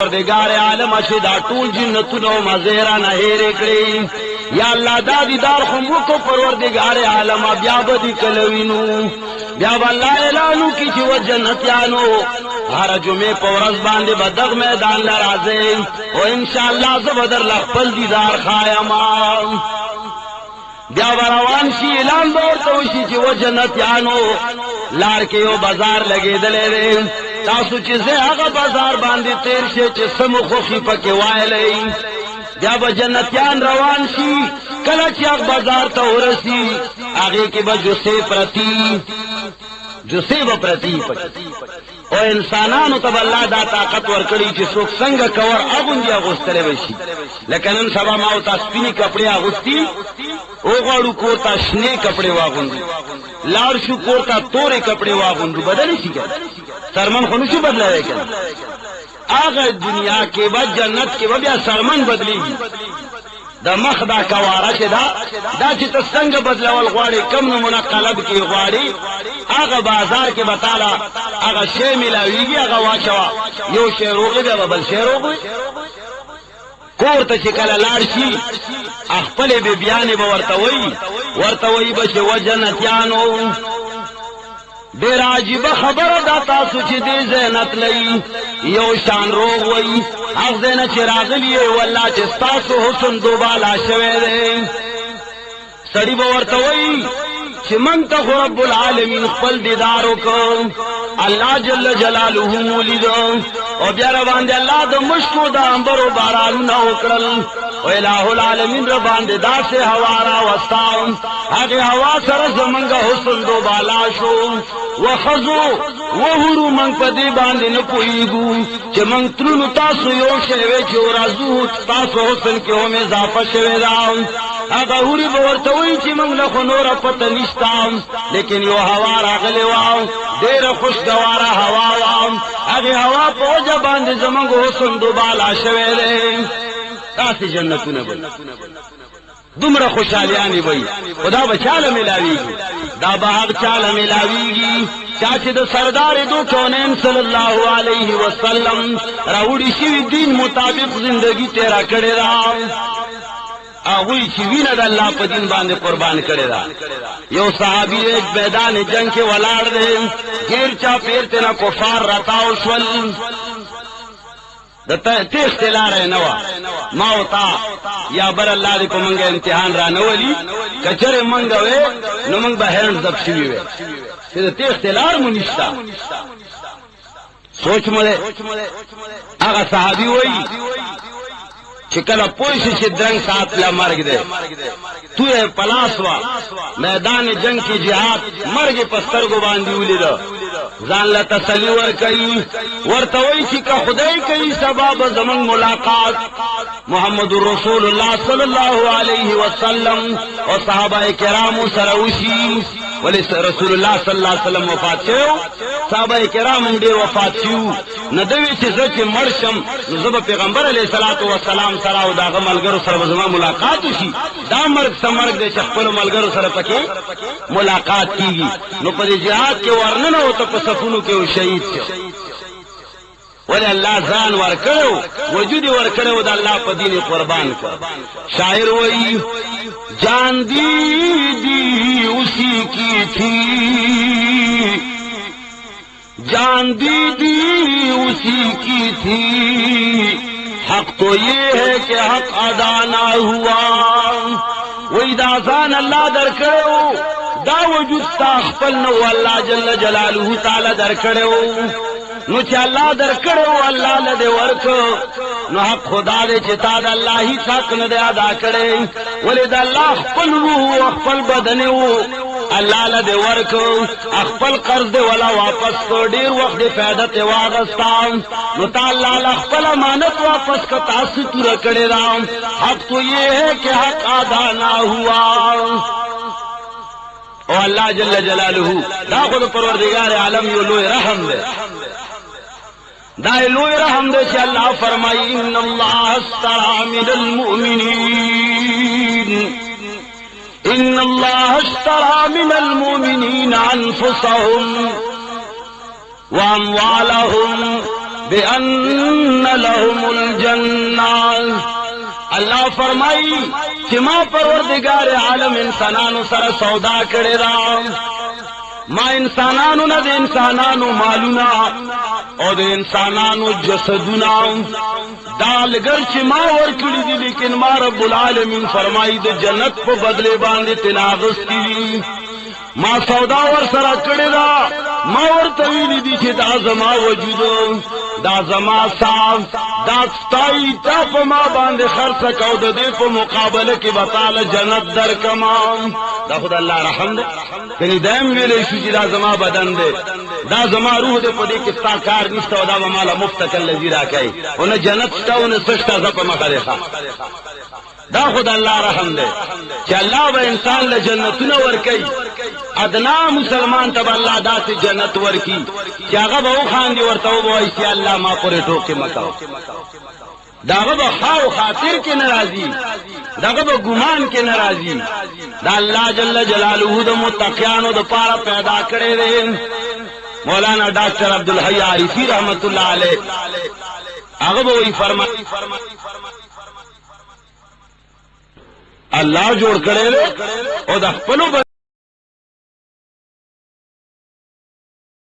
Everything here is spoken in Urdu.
پروردگار عالم اشدا ټول جنتونو مزیرا نه هېر کړی یا الله دا دیدار خو مو کو پروردگار عالم بیا بدی کلوینو بیا الله اعلانو کی چې و جنتیانو هر جمعه په ورځ باندې بدغ میدان لرازه او ان شاء الله زبدر خپل دیدار خایما بیا روان شي اعلان ورته وشي چې و جنتیانو لار کې یو بازار لګېدلې تاسو چې زه هغه بازار باندې تیر شئ چې سم خوخي پکې وایلې بیا به جنتیان روان شي کله چې هغه بازار ته ورسي هغه کې به جوسه به پرتی او انسانانو ته الله دا طاقت ورکړي چې څوک څنګه کور اغوندي اغوستلې وشي لکه نن سبا ما او تاسو سپینې کپڑے اغوستي او غواړو کو ته شنه کپڑے واغوندي لار شو کو ته تورې کپڑے واغوندو بدل شي سرمن خو نشو بدلای کنه هغه دنیا کې به جنت کې به بیا سرمن بدلیږي د مخ دا کواره چې دا چې ته څنګه بدلول غواړي کم نمونه قلب کې غواړي هغه بازار کې بتاله هغه شی ملاویږي هغه واچوا یو شی روغي بیا بل شی روغي کور ته چې کله لاړ شي خپل به بیان به ورته وي به چې وجنتیانو ډېر عجیب خبره دا تاسو چې دې زینت لئی یو شان روغ وئی هغه زینت چې راغلی والله چې تاسو حسن دوبالا شوه دې سړي به ورته وئی چې من ته رب العالمین خپل دیدار وکړ الله جل جلاله مولد او بیا روان دي الله د مشکو د انبر او باران نو وکړل او الہ العالمین رو باندې داسې هوا را وستاو هغه هوا سره زمونږ حسن دوبالا شو وخذو وهرو من په دې باندې نه پويګو چې من ترونو تاسو یو شوي چې ورازو تاسو حسن کې هم اضافه شوي دا هغه هوري ورته وي چې موږ له نور پته نشتا لیکن یو هوا راغلی واو ډېر خوشگواره هوا واو هغه هوا په وجه باندې زمونږ حسن دوبالا شوي دی تاسو جنتونه بل دومره خوشالیانی وي خدا بچاله ملاویږي دا به هغه چاله ملاویږي چې د سردار دو کونین صلی الله علیه وسلم راوړي شي دین مطابق زندگی تیرا کړی را اغوی چې وینه د الله په دین باندې قربان کړی را یو صحابي ایک میدان جنگ کې ولاړ دی غیر چا پیرته نه کفار راتاو شول دته تیخ لاره نه وا ما وتا یا بر الله دې په منګه امتحان را نه ولي کچره منګه وې نو منګ به هرن زب شي وې چې تیخ لار مونږ نشتا سوچ مله هغه صحابي وایي چې کله پوه چې درنګ سات لا مرګ دی تو یې پلاسوا میدان جنگ کې jihad مرګ پستر کو باندې ولید ځان له تسلی ور کوي ورته وایي چې که خدای کوي سبب زمون ملاقات محمد رسول الله صلی الله علیه وسلم او صحابه کرام سره وشي ولی رسول الله صلی الله علیه وسلم وفات شو صحابه کرام دې وفات شو نه دوی چې زکه مرشم زب پیغمبر علیه الصلاۃ والسلام سره او داغه ملګرو سره زما ملاقات وشي دا مرګ سمرګ دې خپل ملګرو سره پکې ملاقات کیږي نو په جهاد کې ورننه او ته په صفونو کې شهید شو ولی الله ځان ورکړو وجود ورکړو د الله په دین قربان کړ شاعر وایي جان دی اسی کی تھی جان دی اسی کی تھی حق تو یہ ہے کہ حق ادا نہ ہوا وہی دازان اللہ درکڑو دا وجود تا خپل نو الله جل جلاله تعالی درکړو نو چې الله درکړو الله له دې ورکو نو حق خدا دې چې تا د الله هی حق نه ادا کړي ولې د الله خپل روح او خپل بدن وو الله له دې ورکو خپل قرض دې ولا واپس کو ډیر وخت دې فائدہ ته واغستان نو تعالی له خپل امانت واپس کو تاسو تور کړي را حق تو یہ ہے کہ حق ادا نہ ہوا او الله جل جلاله دا خود پروردگار عالم یو لوی رحم دے دا لوی رحم دے چې الله فرمایي ان الله اشترى من المؤمنين ان الله اشترى من المؤمنين انفسهم واموالهم بأن لهم الجنة اللہ فرمائی کہ ما پروردگار عالم انسانانو سر سودا کرے دا ما انسانانو نہ دے انسانانو مالونا اور دے انسانانو جسدنا دال گرچ ما ورکڑی دی لیکن ما رب العالمین فرمائی دے جنت پہ بدلے باندے تناغستی دی ما سودا ور سرا کڑی دا ما ور طویلی دی چھ دا زما وجودو دا زما صاف دا ستائی تا پا ما باندے خرچ کو دا دے پا مقابلے کی بطال جنت در کمام دا خدا اللہ رحم دے کنی دائم ویلے شو دا زما بدن دے دا زما روح دے پا دے کستا کار نستا و دا مالا مفتکل لزیرہ کئی انہیں جنت ستا انہیں سشتا زپا مخلقا دا خود اللہ رحم دے کہ اللہ با انسان لجنتنا ورکی ادنا مسلمان تب اللہ دا سے جنت ورکی کہ آغا با او خاندی ورطاو با ایسی اللہ ما پورے ٹوکے مکاو دا آغا با خواہ خاطر کے نرازی دا آغا با گمان کے نرازی دا اللہ جل جلالہ دا متقیانو دا پارا پیدا کرے دے مولانا ڈاکٹر عبدالحی عارفی رحمت اللہ علیہ آغا با وہی فرمائی اللہ جوڑ کرے دے او دا خپلو